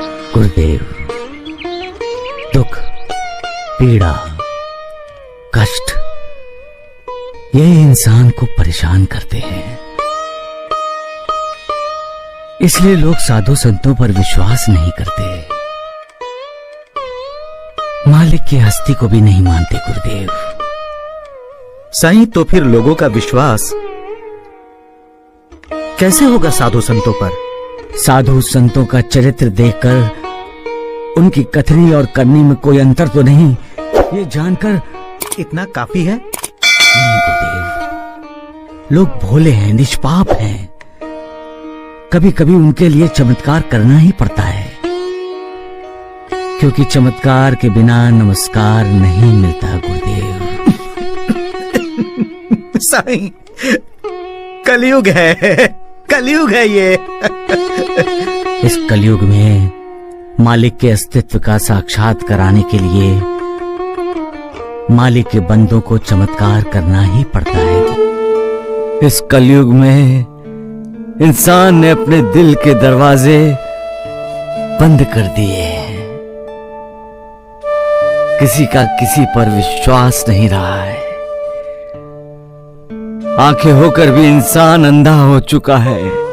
गुरुदेव, दुख, पीड़ा, कष्ट ये इंसान को परेशान करते हैं। इसलिए लोग साधु संतों पर विश्वास नहीं करते, मालिक की हस्ती को भी नहीं मानते गुरुदेव। साईं, तो फिर लोगों का विश्वास कैसे होगा साधु संतों पर? साधु संतों का चरित्र देखकर उनकी कथनी और करनी में कोई अंतर तो नहीं, ये जानकर इतना काफी है? नहीं गुरुदेव, लोग भोले हैं, निष्पाप हैं। कभी कभी उनके लिए चमत्कार करना ही पड़ता है, क्योंकि चमत्कार के बिना नमस्कार नहीं मिलता गुरुदेव। साईं, कलयुग है, कलयुग है ये। इस कलयुग में मालिक के अस्तित्व का साक्षात कराने के लिए मालिक के बंदों को चमत्कार करना ही पड़ता है। इस कलयुग में इंसान ने अपने दिल के दरवाजे बंद कर दिए हैं। किसी का किसी पर विश्वास नहीं रहा है। आंखें होकर भी इंसान अंधा हो चुका है।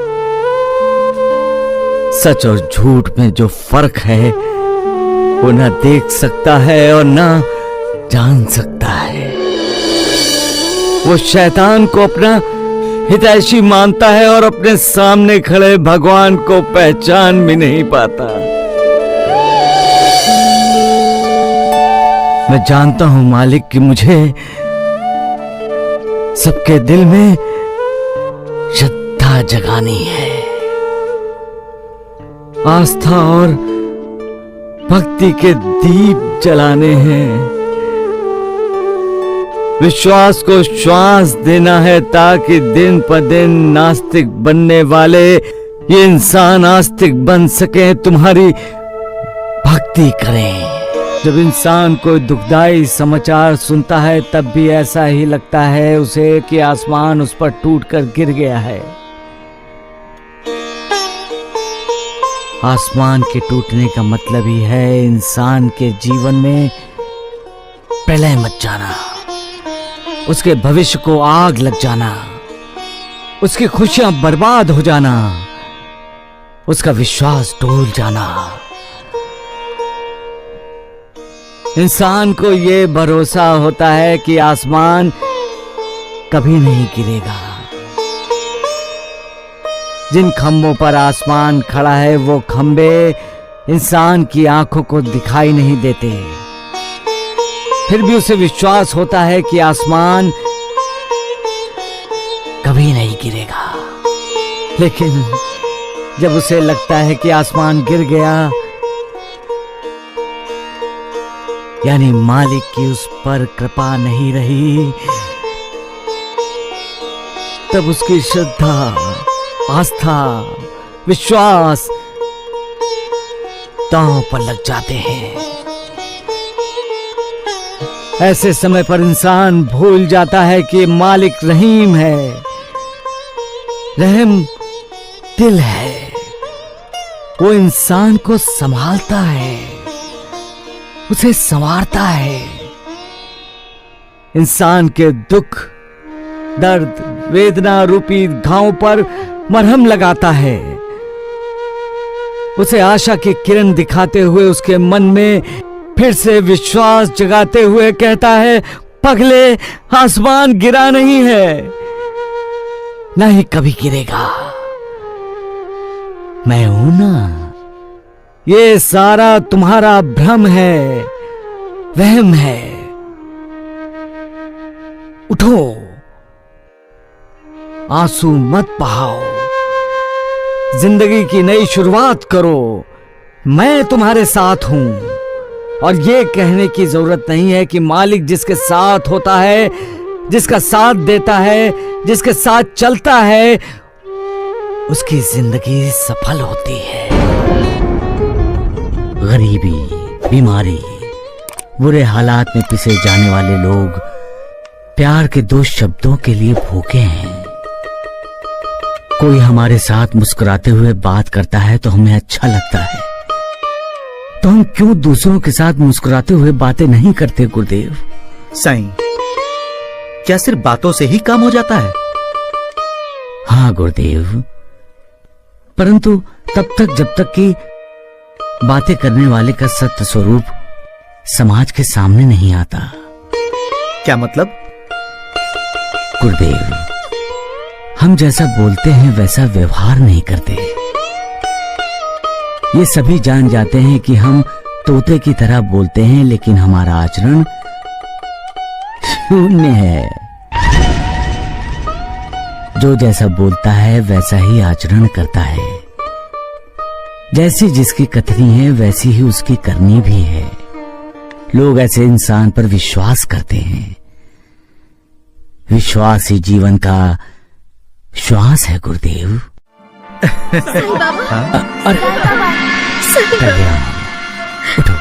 सच और झूठ में जो फर्क है वो ना देख सकता है और ना जान सकता है। वो शैतान को अपना हितैषी मानता है और अपने सामने खड़े भगवान को पहचान भी नहीं पाता। मैं जानता हूं मालिक कि मुझे सबके दिल में श्रद्धा जगानी है, आस्था और भक्ति के दीप जलाने हैं, विश्वास को श्वास देना है, ताकि दिन पर दिन नास्तिक बनने वाले ये इंसान आस्तिक बन सके, तुम्हारी भक्ति करें। जब इंसान कोई दुखदाई समाचार सुनता है तब भी ऐसा ही लगता है उसे कि आसमान उस पर टूटकर गिर गया है। आसमान के टूटने का मतलब ही है इंसान के जीवन में प्रलय मच जाना, उसके भविष्य को आग लग जाना, उसकी खुशियां बर्बाद हो जाना, उसका विश्वास डूब जाना। इंसान को ये भरोसा होता है कि आसमान कभी नहीं गिरेगा। जिन खंभों पर आसमान खड़ा है वो खंभे इंसान की आंखों को दिखाई नहीं देते, फिर भी उसे विश्वास होता है कि आसमान कभी नहीं गिरेगा। लेकिन जब उसे लगता है कि आसमान गिर गया, यानी मालिक की उस पर कृपा नहीं रही, तब उसकी श्रद्धा, आस्था, विश्वास दांव पर लग जाते हैं। ऐसे समय पर इंसान भूल जाता है कि मालिक रहीम है, रहम दिल है। वो इंसान को संभालता है, उसे संवारता है। इंसान के दुख, दर्द, वेदना रूपी घावों पर मरहम लगाता है। उसे आशा की किरण दिखाते हुए उसके मन में फिर से विश्वास जगाते हुए कहता है, पगले, आसमान गिरा नहीं है, ना ही कभी गिरेगा। मैं हूं ना, ये सारा तुम्हारा भ्रम है, वहम है। उठो, आंसू मत बहाओ, जिंदगी की नई शुरुआत करो। मैं तुम्हारे साथ हूं। और ये कहने की जरूरत नहीं है कि मालिक जिसके साथ होता है, जिसका साथ देता है, जिसके साथ चलता है, उसकी जिंदगी सफल होती है। गरीबी, बीमारी, बुरे हालात में पिसे जाने वाले लोग प्यार के दो शब्दों के लिए भूखे हैं। कोई हमारे साथ मुस्कुराते हुए बात करता है तो हमें अच्छा लगता है, तो हम क्यों दूसरों के साथ मुस्कुराते हुए बातें नहीं करते गुरुदेव? साईं, क्या सिर्फ बातों से ही काम हो जाता है? हाँ गुरुदेव, परंतु तब तक जब तक कि बातें करने वाले का सत्य स्वरूप समाज के सामने नहीं आता। क्या मतलब? गुरुदेव, हम जैसा बोलते हैं वैसा व्यवहार नहीं करते। ये सभी जान जाते हैं कि हम तोते की तरह बोलते हैं, लेकिन हमारा आचरण शून्य है। जो जैसा बोलता है वैसा ही आचरण करता है। जैसी जिसकी कथनी है वैसी ही उसकी करनी भी है। लोग ऐसे इंसान पर विश्वास करते हैं। विश्वास ही जीवन का श्वास है गुरुदेव। साईं बाबा, अरे साईं बाबा, कल्याण, उठो।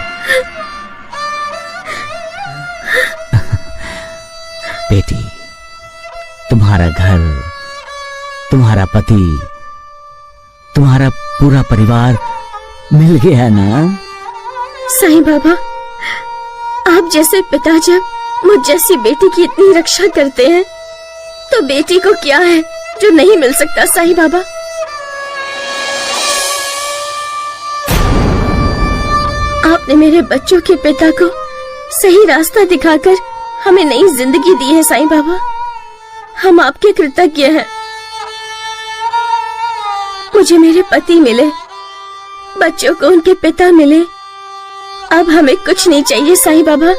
बेटी, तुम्हारा घर, तुम्हारा पति, तुम्हारा पूरा परिवार मिल गया ना? साईं बाबा, आप जैसे पिता जब मुझ जैसी बेटी की इतनी रक्षा करते हैं, तो बेटी को क्या है जो नहीं मिल सकता साईं बाबा? आपने मेरे बच्चों के पिता को सही रास्ता दिखाकर हमें नई जिंदगी दी है साईं बाबा। हम आपके कृतज्ञ हैं। मुझे मेरे पति मिले, बच्चों को उनके पिता मिले। अब हमें कुछ नहीं चाहिए साईं बाबा।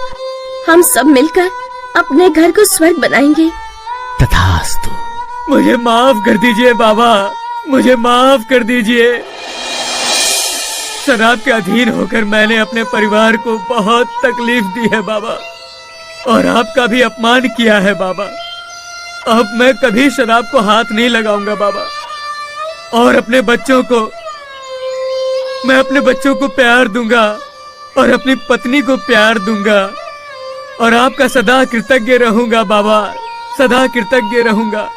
हम सब मिलकर अपने घर को स्वर्ग बनाएंगे। तथास्तु। मुझे माफ कर दीजिए बाबा, मुझे माफ कर दीजिए। शराब के अधीन होकर मैंने अपने परिवार को बहुत तकलीफ दी है बाबा, और आपका भी अपमान किया है बाबा। अब मैं कभी शराब को हाथ नहीं लगाऊंगा बाबा, और अपने बच्चों को, मैं अपने बच्चों को प्यार दूंगा और अपनी पत्नी को प्यार दूंगा, और आपका सदा कृतज्ञ रहूंगा बाबा, सदा कृतज्ञ रहूंगा।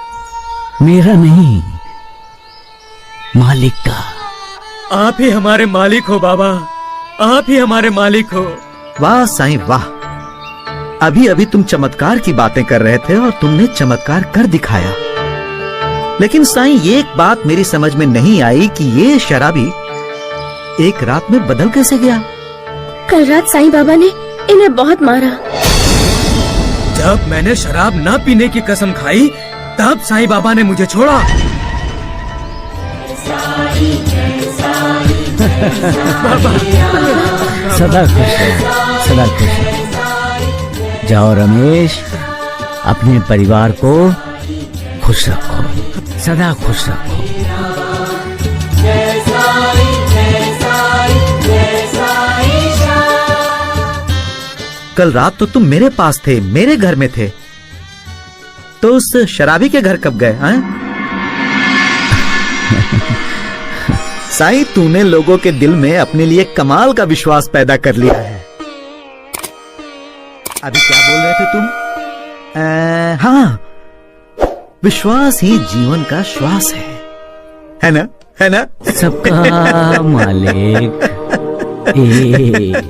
मेरा नहीं, मालिक का। आप ही हमारे मालिक हो बाबा, आप ही हमारे मालिक हो। वाह साईं वाह, अभी अभी तुम चमत्कार की बातें कर रहे थे और तुमने चमत्कार कर दिखाया। लेकिन साईं, ये एक बात मेरी समझ में नहीं आई कि ये शराबी एक रात में बदल कैसे गया? कल रात साईं बाबा ने इन्हें बहुत मारा। जब मैंने शराब ना पीने की कसम खाई, तब साईं बाबा ने मुझे छोड़ा। सदा खुश रहो, सदा खुश रहो। जाओ रमेश, अपने परिवार को खुश रखो, सदा खुश रखो। कल रात तो तुम मेरे पास थे, मेरे घर में थे, तो उस शराबी के घर कब गए हैं? साईं, तूने लोगों के दिल में अपने लिए कमाल का विश्वास पैदा कर लिया है। अभी क्या बोल रहे थे तुम? हाँ, विश्वास ही जीवन का श्वास है ना? है ना? सबका मालिक एक।